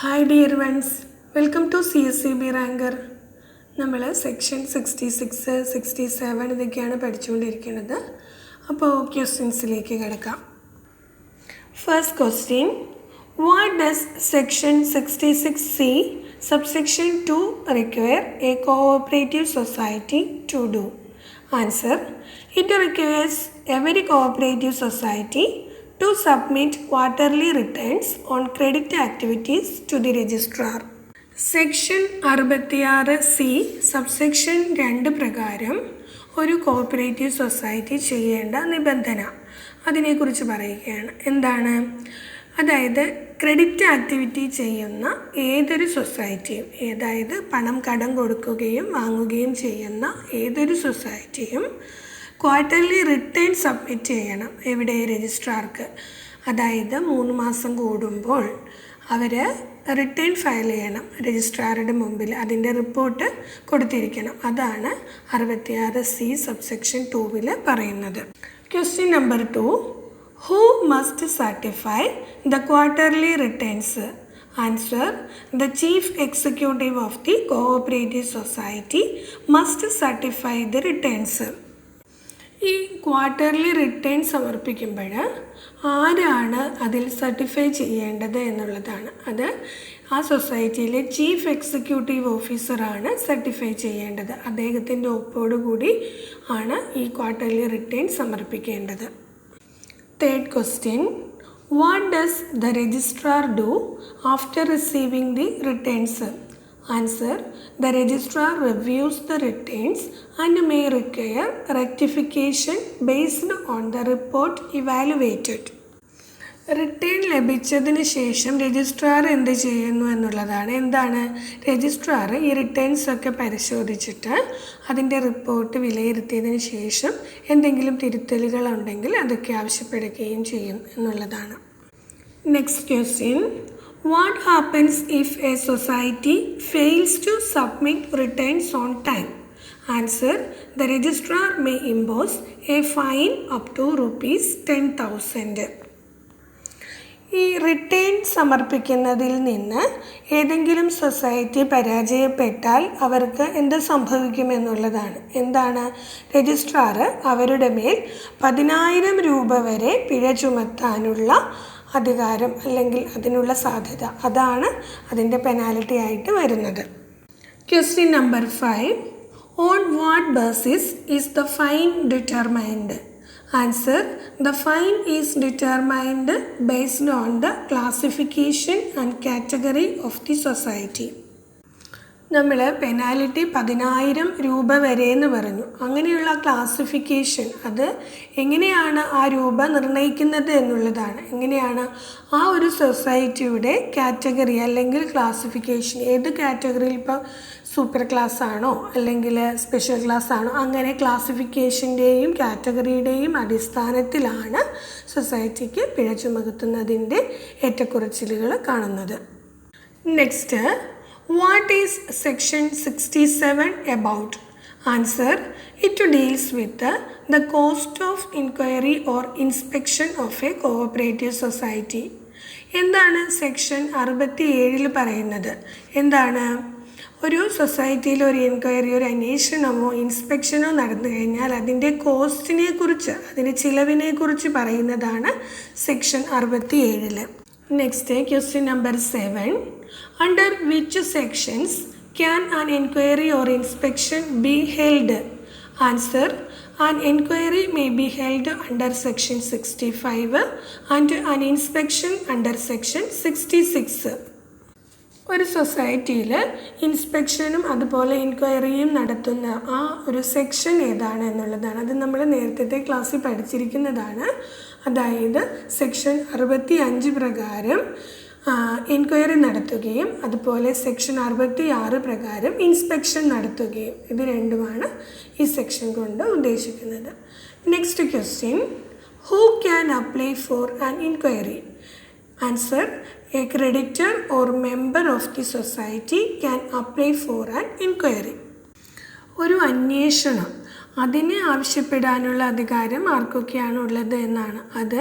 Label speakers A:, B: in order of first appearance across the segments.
A: Hi dear ones, welcome to CSCB ranker. നമ്മൾ section 66, 67 ഇതൊക്കെയാണ് പഠിച്ചുകൊണ്ടിരിക്കുന്നത്. അപ്പോൾ ക്വസ്റ്റ്യൻസിലേക്ക് കിടക്കാം. First question, what does section 66C subsection 2 require a cooperative society to do? Answer, it requires every cooperative society to submit quarterly returns on credit activities to the registrar. Section 66C subsection 2 പ്രകാരം ഒരു cooperative society ചെയ്യേണ്ട നിബന്ധന അതിനെക്കുറിച്ച് പറയുകയാണ്. എന്താണ്? അതായത് credit activity ചെയ്യുന്ന ഏതൊരു സൊസൈറ്റിയും, അതായത് പണം കടം കൊടുക്കുകയും വാങ്ങുകയും ചെയ്യുന്ന ഏതൊരു സൊസൈറ്റിയും ക്വാർട്ടർലി റിട്ടേൺ സബ്മിറ്റ് ചെയ്യണം. എവിടെ? രജിസ്ട്രാർക്ക്. അതായത് 3 മാസം കൂടുമ്പോൾ അവർ റിട്ടേൺ ഫയൽ ചെയ്യണം രജിസ്ട്രാറുടെ മുമ്പിൽ. അതിൻ്റെ റിപ്പോർട്ട് കൊടുത്തിരിക്കണം. അതാണ് 66C സബ്സെക്ഷൻ 2 പറയുന്നത്. Question number 2, who must certify the quarterly returns? Answer, the chief executive of the cooperative society must certify the returns. ഈ ക്വാർട്ടർലി റിട്ടേൺ സമർപ്പിക്കുമ്പോൾ ആരാണ് അതിൽ സർട്ടിഫൈ ചെയ്യേണ്ടത് എന്നുള്ളതാണ്. അത് ആ സൊസൈറ്റിയിലെ ചീഫ് എക്സിക്യൂട്ടീവ് ഓഫീസറാണ് സർട്ടിഫൈ ചെയ്യേണ്ടത്. അദ്ദേഹത്തിൻ്റെ ഒപ്പോടുകൂടി ആണ് ഈ ക്വാർട്ടർലി റിട്ടേൺ സമർപ്പിക്കേണ്ടത്. Third question, what does the registrar do after receiving the returns? Answer, the registrar reviews the returns and may require rectification based on the report evaluated. Return ലഭിച്ചതിന് ശേഷം registrar എന്ത് ചെയ്യുന്നു എന്നുള്ളതാണ്. എന്താണ്? രജിസ്ട്രാർ ഈ returns ഒക്കെ പരിശോധിച്ചിട്ട് അതിൻ്റെ റിപ്പോർട്ട് വിലയിരുത്തിയതിന് ശേഷം എന്തെങ്കിലും തിരുത്തലുകൾ ഉണ്ടെങ്കിൽ അതൊക്കെ ആവശ്യപ്പെടുകയും ചെയ്യും എന്നുള്ളതാണ്. Next question, what happens if a society fails to submit returns on time? Answer, the registrar may impose a fine up to ₹10,000. ഈ റിട്ടേൺ സമർപ്പിക്കുന്നതിൽ നിന്ന് ഏതെങ്കിലും സൊസൈറ്റി പരാജയപ്പെട്ടാൽ അവർക്ക് എന്ത് സംഭവിക്കുമെന്നുള്ളതാണ്. എന്താണ്? രജിസ്ട്രാർ അവരുടെ മേൽ 10,000 രൂപ വരെ പിഴ ചുമത്താനുള്ള അധികാരം അല്ലെങ്കിൽ അതിനുള്ള സാധ്യത, അതാണ് അതിൻ്റെ പെനാൽറ്റി ആയിട്ട് വരുന്നത്. Question number 5, on what basis is the fine determined? Answer, the fine is determined based on the classification and category of the society. നമ്മൾ പെനാൽറ്റി 10,000 രൂപ വരെ എന്ന് പറഞ്ഞു. അങ്ങനെയുള്ള ക്ലാസിഫിക്കേഷൻ, അത് എങ്ങനെയാണ് ആ രൂപ നിർണ്ണയിക്കുന്നത് എന്നുള്ളതാണ്. എങ്ങനെയാണ്? ആ ഒരു സൊസൈറ്റിയുടെ കാറ്റഗറി അല്ലെങ്കിൽ ക്ലാസിഫിക്കേഷൻ, ഏത് കാറ്റഗറിയിൽ, ഇപ്പോൾ സൂപ്പർ ക്ലാസ് ആണോ അല്ലെങ്കിൽ സ്പെഷ്യൽ ക്ലാസ് ആണോ, അങ്ങനെ ക്ലാസിഫിക്കേഷൻ്റെയും കാറ്റഗറിയുടെയും അടിസ്ഥാനത്തിലാണ് സൊസൈറ്റിക്ക് പിഴ ചുമത്തുന്നതിൻ്റെ ഏറ്റക്കുറച്ചിലുകൾ കാണുന്നത്. Next, what is section 67 about? Answer, it deals with the cost of inquiry or inspection of a cooperative society. എന്താണ് സെക്ഷൻ 67 പറയുന്നത്? എന്താണ്? ഒരു സൊസൈറ്റിയിൽ ഒരു എൻക്വയറി, ഒരു അന്വേഷണമോ ഇൻസ്പെക്ഷനോ നടന്നു കഴിഞ്ഞാൽ അതിൻ്റെ കോസ്റ്റിനെ കുറിച്ച്, അതിൻ്റെ ചിലവിനെ കുറിച്ച് പറയുന്നതാണ് section 67. Next, question number 7, under which sections can an inquiry or inspection be held? Answer, an inquiry may be held under section 65 and an inspection under section 66. ഒരു സൊസൈറ്റിയിൽ ഇൻസ്പെക്ഷനും അതുപോലെ എൻക്വയറിയും നടത്തുന്ന ആ ഒരു സെക്ഷൻ ഏതാണ് എന്നുള്ളതാണ്. അത് നമ്മൾ നേരത്തെ ക്ലാസ്സിൽ പഠിച്ചിരിക്കുന്നതാണ്. അതായത് സെക്ഷൻ 65 പ്രകാരം എൻക്വയറി നടത്തുകയും അതുപോലെ സെക്ഷൻ 66 പ്രകാരം ഇൻസ്പെക്ഷൻ നടത്തുകയും, ഇത് രണ്ടുമാണ് ഈ സെക്ഷൻ കൊണ്ട് ഉദ്ദേശിക്കുന്നത്. Next question, who can apply for an inquiry? Answer, a creditor or member of the society can apply for an inquiry. ഒരു അന്വേഷണം അതിനെ ആവശ്യപ്പെടാനുള്ള അധികാരം ആർക്കൊക്കെയാണ് ഉള്ളത് എന്നാണ്. അത്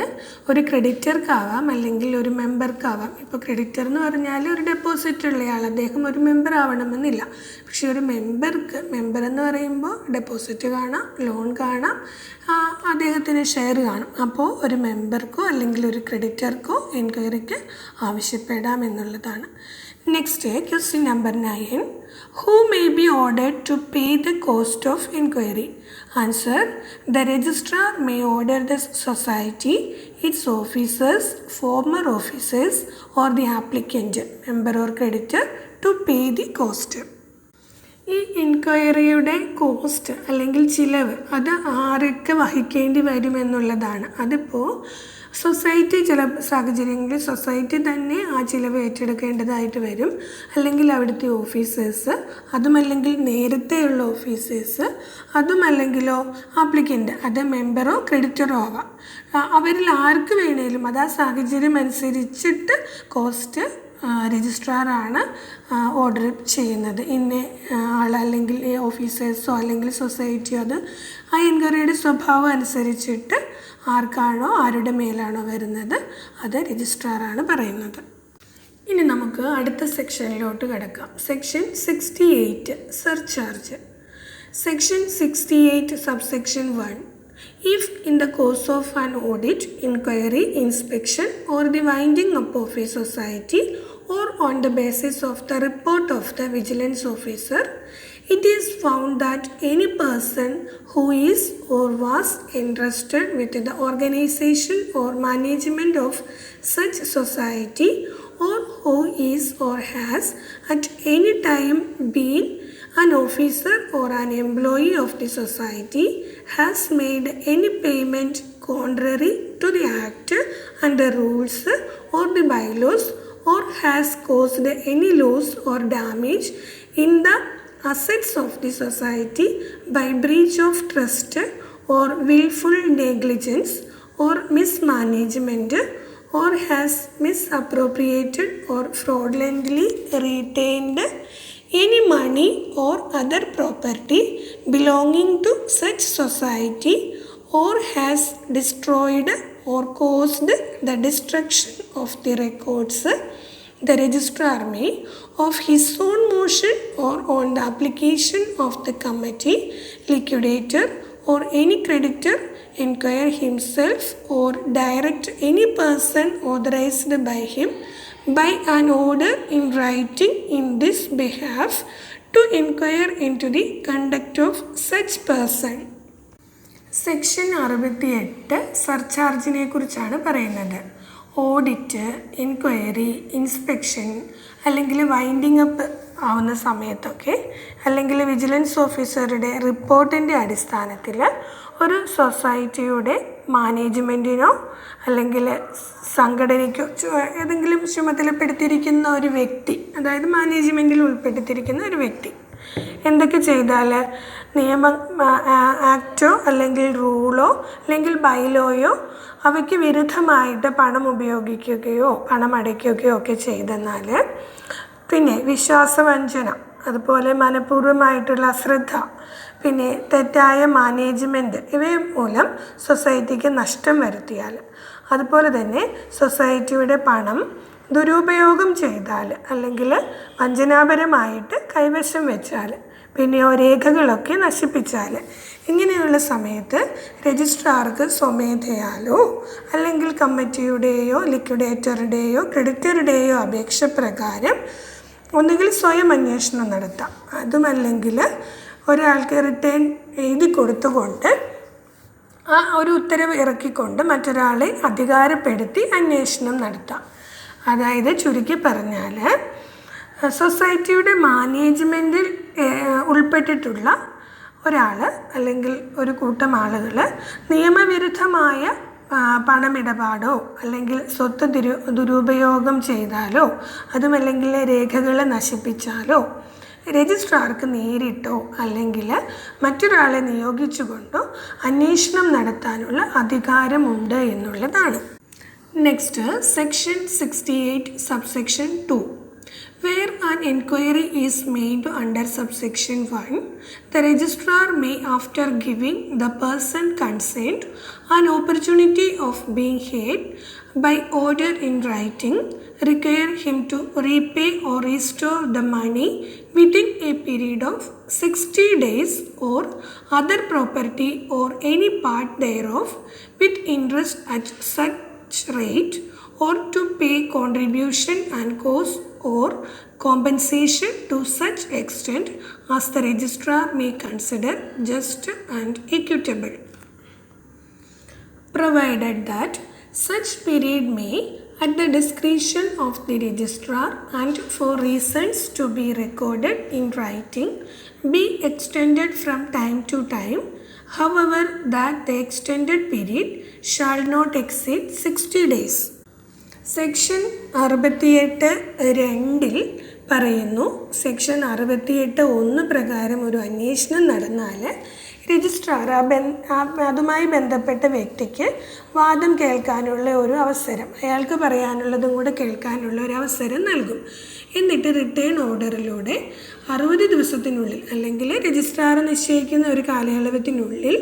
A: ഒരു ക്രെഡിറ്റർക്കാവാം അല്ലെങ്കിൽ ഒരു മെമ്പർക്കാവാം. ഇപ്പോൾ ക്രെഡിറ്റർ എന്ന് പറഞ്ഞാൽ ഒരു ഡെപ്പോസിറ്റ് ഉള്ളയാൾ, അദ്ദേഹം ഒരു മെമ്പർ ആവണമെന്നില്ല. പക്ഷേ ഒരു മെമ്പർ എന്ന് പറയുമ്പോൾ ഡെപ്പോസിറ്റ് കാണാം, ലോൺ കാണാം, അദ്ദേഹത്തിന് ഷെയർ കാണും. അപ്പോൾ ഒരു മെമ്പർക്കോ അല്ലെങ്കിൽ ഒരു ക്രെഡിറ്റർക്കോ എൻക്വയറിക്ക് ആവശ്യപ്പെടാം എന്നുള്ളതാണ്. Next question number 9. Who may be ordered to pay the cost of inquiry? Answer: the registrar may order the society, its officers, former officers, or the applicant, member or creditor, to pay the cost. ഈ എൻക്വയറിയുടെ cost അല്ലെങ്കിൽ ചിലവ് അത് ആരൊക്കെ വഹിക്കേണ്ടി വരുമെന്നുള്ളതാണ്. അതിപ്പോൾ society, ചില സാഹചര്യങ്ങളിൽ society തന്നെ ആ ചിലവ് ഏറ്റെടുക്കേണ്ടതായിട്ട് വരും, അല്ലെങ്കിൽ അവിടുത്തെ ഓഫീസേഴ്സ്, അതുമല്ലെങ്കിൽ നേരത്തെയുള്ള ഓഫീസേഴ്സ്, അതുമല്ലെങ്കിലോ ആപ്ലിക്കൻ്റ്, അത് മെമ്പറോ ക്രെഡിറ്ററോ ആവാം. അവരിൽ ആർക്ക് വേണേലും അത് ആ സാഹചര്യം അനുസരിച്ചിട്ട് കോസ്റ്റ് രജിസ്ട്രാറാണ് ഓർഡർ ചെയ്യുന്നത്. ഇന്ന ആൾ അല്ലെങ്കിൽ ഓഫീസേഴ്സോ അല്ലെങ്കിൽ സൊസൈറ്റിയോ അത് ആ എൻക്വയറിയുടെ സ്വഭാവം അനുസരിച്ചിട്ട് ആർക്കാണോ ആരുടെ മേലാണോ വരുന്നത് അത് രജിസ്ട്രാറാണ് പറയുന്നത്. ഇനി നമുക്ക് അടുത്ത സെക്ഷനിലോട്ട് കിടക്കാം. Section 68 surcharge. Section 68 subsection 1. If in the course of an audit, inquiry, inspection or the winding up of a society or on the basis of the report of the vigilance officer, it is found that any person who is or was entrusted with the organization or management of such society or who is or has at any time been an officer or an employee of the society has made any payment contrary to the act and the rules or the bylaws or has caused any loss or damage in the assets of the society by breach of trust or willful negligence or mismanagement or has misappropriated or fraudulently retained any money or other property belonging to such society or has destroyed or caused the destruction of the records, the registrar may, of his own motion or on the application of the committee, liquidator or any creditor, inquire himself or direct any person authorized by him by an order in writing in this behalf to inquire into the conduct of such person. Section 68 സർചാർജിനെ കുറിച്ചാണ് പറയുന്നത്. Audit, enquiry, inspection അല്ലെങ്കിൽ winding up ആവുന്ന സമയത്തൊക്കെ അല്ലെങ്കിൽ vigilance ഓഫീസറുടെ റിപ്പോർട്ടിൻ്റെ അടിസ്ഥാനത്തിൽ ഒരു സൊസൈറ്റിയുടെ മാനേജ്മെൻറ്റിനോ അല്ലെങ്കിൽ സംഘടനയ്ക്കോ ഏതെങ്കിലും ചുമതലപ്പെടുത്തിയിരിക്കുന്ന ഒരു വ്യക്തി, അതായത് മാനേജ്മെൻറ്റിൽ ഉൾപ്പെടുത്തിയിരിക്കുന്ന ഒരു വ്യക്തി എന്തൊക്കെ ചെയ്താൽ ആക്റ്റോ അല്ലെങ്കിൽ റൂളോ അല്ലെങ്കിൽ ബൈലോയോ അവയ്ക്ക് വിരുദ്ധമായിട്ട് പണം ഉപയോഗിക്കുകയോ പണം അടയ്ക്കുകയോ ഒക്കെ ചെയ്തെന്നാൽ, പിന്നെ വിശ്വാസവഞ്ചന, അതുപോലെ മനഃപൂർവ്വമായിട്ടുള്ള അശ്രദ്ധ, പിന്നെ തെറ്റായ മാനേജ്മെൻറ്റ് ഇവയെ മൂലം സൊസൈറ്റിക്ക് നഷ്ടം വരുത്തിയാൽ, അതുപോലെ തന്നെ സൊസൈറ്റിയുടെ പണം ദുരുപയോഗം ചെയ്താൽ അല്ലെങ്കിൽ വഞ്ചനാപരമായിട്ട് കൈവശം വെച്ചാൽ, പിന്നെയോ രേഖകളൊക്കെ നശിപ്പിച്ചാൽ, ഇങ്ങനെയുള്ള സമയത്ത് രജിസ്ട്രാർക്ക് സ്വമേധയാലോ അല്ലെങ്കിൽ കമ്മിറ്റിയുടെയോ ലിക്വിഡേറ്ററുടെയോ ക്രെഡിറ്ററുടെയോ അപേക്ഷ പ്രകാരം ഒന്നുകിൽ സ്വയം അന്വേഷണം നടത്താം, അതുമല്ലെങ്കിൽ ഒരാൾക്ക് റിട്ടേൺ എഴുതി കൊടുത്തുകൊണ്ട് ആ ഒരു ഉത്തരവ് ഇറക്കിക്കൊണ്ട് മറ്റൊരാളെ അധികാരപ്പെടുത്തി അന്വേഷണം നടത്താം. അതായത് ചുരുക്കി പറഞ്ഞാൽ സൊസൈറ്റിയുടെ മാനേജ്മെൻറ്റിൽ ഉൾപ്പെട്ടിട്ടുള്ള ഒരാൾ അല്ലെങ്കിൽ ഒരു കൂട്ടം ആളുകൾ നിയമവിരുദ്ധമായ പണമിടപാടോ അല്ലെങ്കിൽ സ്വത്ത് ദുരുപയോഗം ചെയ്താലോ അതുമല്ലെങ്കിൽ രേഖകൾ നശിപ്പിച്ചാലോ രജിസ്ട്രാർക്ക് നേരിട്ടോ അല്ലെങ്കിൽ മറ്റൊരാളെ നിയോഗിച്ചുകൊണ്ടോ അന്വേഷണം നടത്താനുള്ള അധികാരമുണ്ട് എന്നുള്ളതാണ്. Next section 68 subsection 2. Where an inquiry is made under subsection 1, the registrar may, after giving the person concerned an opportunity of being heard by order in writing, require him to repay or restore the money within a period of 60 days or other property or any part thereof with interest at such rate, or to pay contribution and cost or compensation to such extent as the registrar may consider just and equitable, provided that such period may, at the discretion of the registrar and for reasons to be recorded in writing, be extended from time to time, however that the extended period shall not exceed 60 days. Section 68(2) പറയുന്നു, section 68(1) പ്രകാരം ഒരു അന്വേഷണം നടന്നാൽ registrar അതുമായി ബന്ധപ്പെട്ട വ്യക്തിക്ക് വാദം കേൾക്കാനുള്ള ഒരു അവസരം, അയാൾക്ക് പറയാനുള്ളതും കൂടെ കേൾക്കാനുള്ള ഒരു അവസരം നൽകും. എന്നിട്ട് റിട്ടേൺ ഓർഡറിലൂടെ 60 ദിവസത്തിനുള്ളിൽ അല്ലെങ്കിൽ രജിസ്ട്രാർ നിശ്ചയിക്കുന്ന ഒരു കാലയളവത്തിനുള്ളിൽ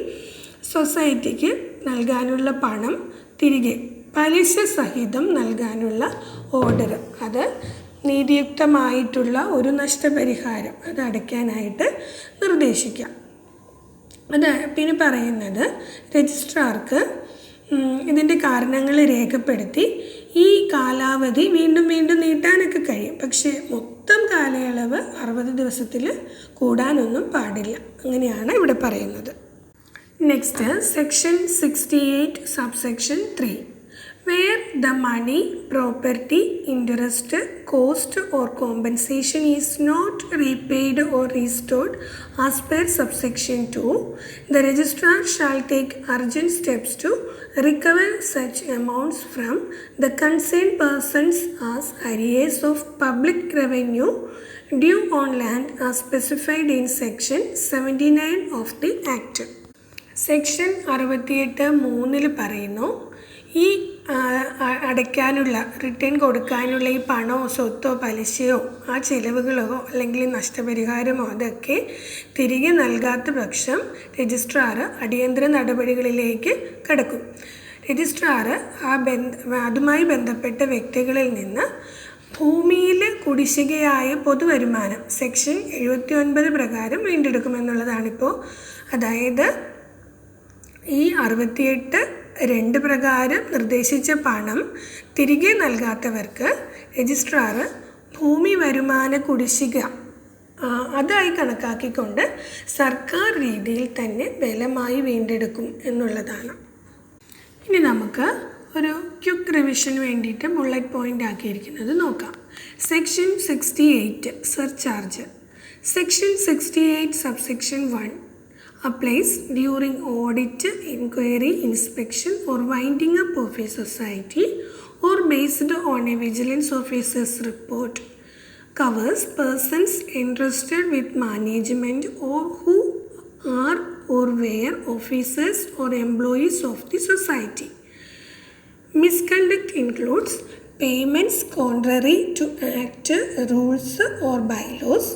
A: സൊസൈറ്റിക്ക് നൽകാനുള്ള പണം തിരികെ പലിശ സഹിതം നൽകാനുള്ള ഓർഡർ, അത് നീതിയുക്തമായിട്ടുള്ള ഒരു നഷ്ടപരിഹാരം അത് അടയ്ക്കാനായിട്ട് നിർദ്ദേശിക്കാം. അത് പിന്നെ പറയുന്നത് രജിസ്ട്രാർക്ക് ഇതിൻ്റെ കാരണങ്ങൾ രേഖപ്പെടുത്തി ഈ കാലാവധി വീണ്ടും വീണ്ടും നീട്ടാനൊക്കെ കഴിയും. പക്ഷേ മൊത്തം കാലയളവ് 60 ദിവസത്തിൽ കൂടാനൊന്നും പാടില്ല. അങ്ങനെയാണ് ഇവിടെ പറയുന്നത്. Next section 68 subsection 3. Where the money, property, interest, cost or compensation is not repaid or restored as per subsection 2, the registrar shall take urgent steps to recover such amounts from the concerned persons as arrears of public revenue due on land as specified in section 79 of the Act. Section 68(3) പറയുന്നു, ഈ അടയ്ക്കാനുള്ള return കൊടുക്കാനുള്ള ഈ പണമോ സ്വത്തോ പലിശയോ ആ ചിലവുകളോ അല്ലെങ്കിൽ നഷ്ടപരിഹാരമോ അതൊക്കെ തിരികെ നൽകാത്ത പക്ഷം രജിസ്ട്രാർ അടിയന്തര നടപടികളിലേക്ക് കടക്കും. രജിസ്ട്രാർ അതുമായി ബന്ധപ്പെട്ട വ്യക്തികളിൽ നിന്ന് ഭൂമിയിൽ കുടിശ്ശികയായ പൊതുവരുമാനം സെക്ഷൻ 79 പ്രകാരം വീണ്ടെടുക്കുമെന്നുള്ളതാണിപ്പോൾ. അതായത് ഈ 68(2) പ്രകാരം നിർദ്ദേശിച്ച പണം തിരികെ നൽകാത്തവർക്ക് രജിസ്ട്രാർ ഭൂമി വരുമാന കുടിശ്ശിക അതായി കണക്കാക്കിക്കൊണ്ട് സർക്കാർ രീതിയിൽ തന്നെ ബലമായി വീണ്ടെടുക്കും എന്നുള്ളതാണ്. ഇനി നമുക്ക് ഒരു ക്വിക്ക് റിവിഷന് വേണ്ടിയിട്ട് ബുള്ളറ്റ് പോയിൻ്റ് ആക്കിയിരിക്കുന്നത് നോക്കാം. Section 68 surcharge. Section 68 subsection 1 applies during audit, inquiry, inspection or winding up of a society or based on a vigilance officer's report. Covers persons entrusted with management or who are or were officers or employees of the society. Misconduct includes payments contrary to Act, rules or bylaws,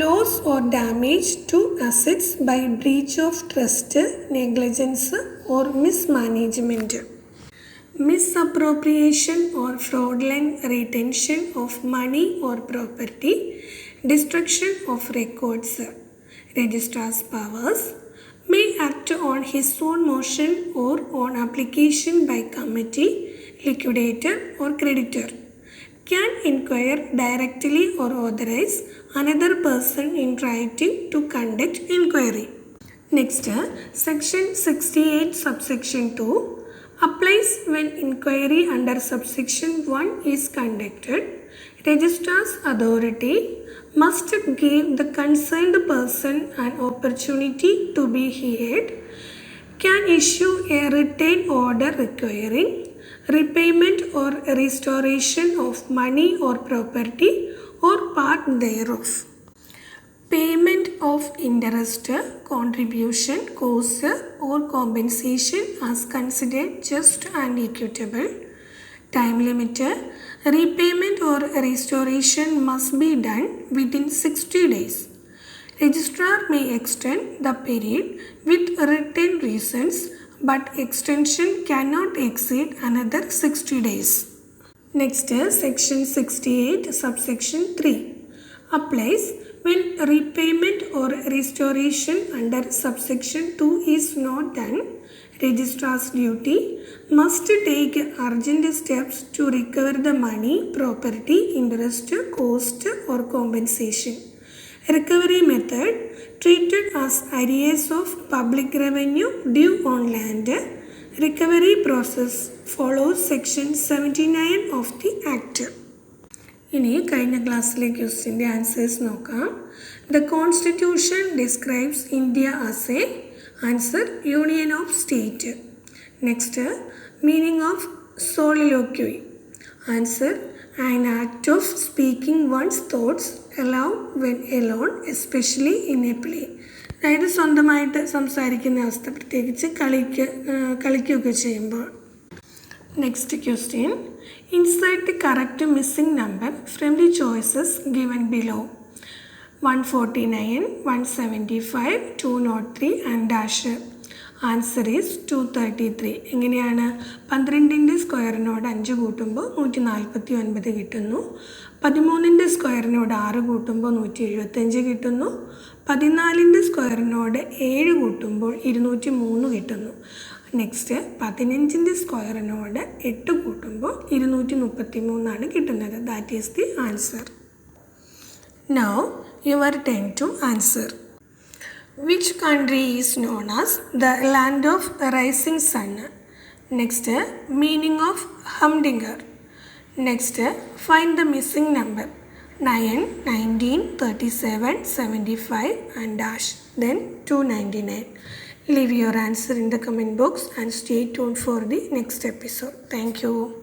A: loss or damage to assets by breach of trust, negligence or mismanagement, misappropriation or fraudulent retention of money or property, destruction of records. Registrar's powers: may act on his own motion or on application by committee, liquidator or creditor. Can inquire directly or authorize another person in writing to conduct inquiry. Next, section 68 subsection 2 applies when inquiry under subsection 1 is conducted. Registrar's authority must give the concerned person an opportunity to be heard, can issue a written order requiring repayment or restoration of money or property or part thereof. Payment of interest, contribution, cost or compensation as considered just and equitable. Time limit: Repayment or restoration must be done within 60 days. Registrar may extend the period with written reasons, but extension cannot exceed another 60 days. Next, section 68, subsection 3 applies when repayment or restoration under subsection 2 is not done. Registrar's duty must take urgent steps to recover the money, property, interest, cost or compensation. Recovery method treated as arrears of public revenue due on land. Recovery process follows section 79 of the Act. ഇനി കഴിഞ്ഞ ക്ലാസ്സിലെ ക്വസ്റ്റ്യൻ്റെ answers നോക്കാം. The constitution describes India as a answer union of state. Next meaning of soliloquy. Answer an act of speaking one's thoughts aloud when alone, especially in a play. അതായത് സ്വന്തമായിട്ട് സംസാരിക്കുന്ന അവസ്ഥ, പ്രത്യേകിച്ച് കളിക്കുകയൊക്കെ ചെയ്യുമ്പോൾ. Next question, insert the correct missing number from the choices given below. 149, 175, 203 and dash. Answer is 233. എങ്ങനെയാണ്? 12ൻ്റെ സ്ക്വയറിനോട് 5 കൂട്ടുമ്പോൾ 149 കിട്ടുന്നു. 13ൻ്റെ സ്ക്വയറിനോട് 6 കൂട്ടുമ്പോൾ 175 കിട്ടുന്നു. 14ൻ്റെ സ്ക്വയറിനോട് 7 കൂട്ടുമ്പോൾ 203 കിട്ടുന്നു. നെക്സ്റ്റ് 15ൻ്റെ സ്ക്വയറിനോട് 8 കൂട്ടുമ്പോൾ 233 കിട്ടുന്നത്. That is the answer. Now your turn to answer. Which country is known as the land of rising sun? Next, meaning of humdinger. Next, find the missing number. 9, 19, 37, 75 and dash. Then 299. Leave your answer in the comment box and stay tuned for the next episode. Thank you.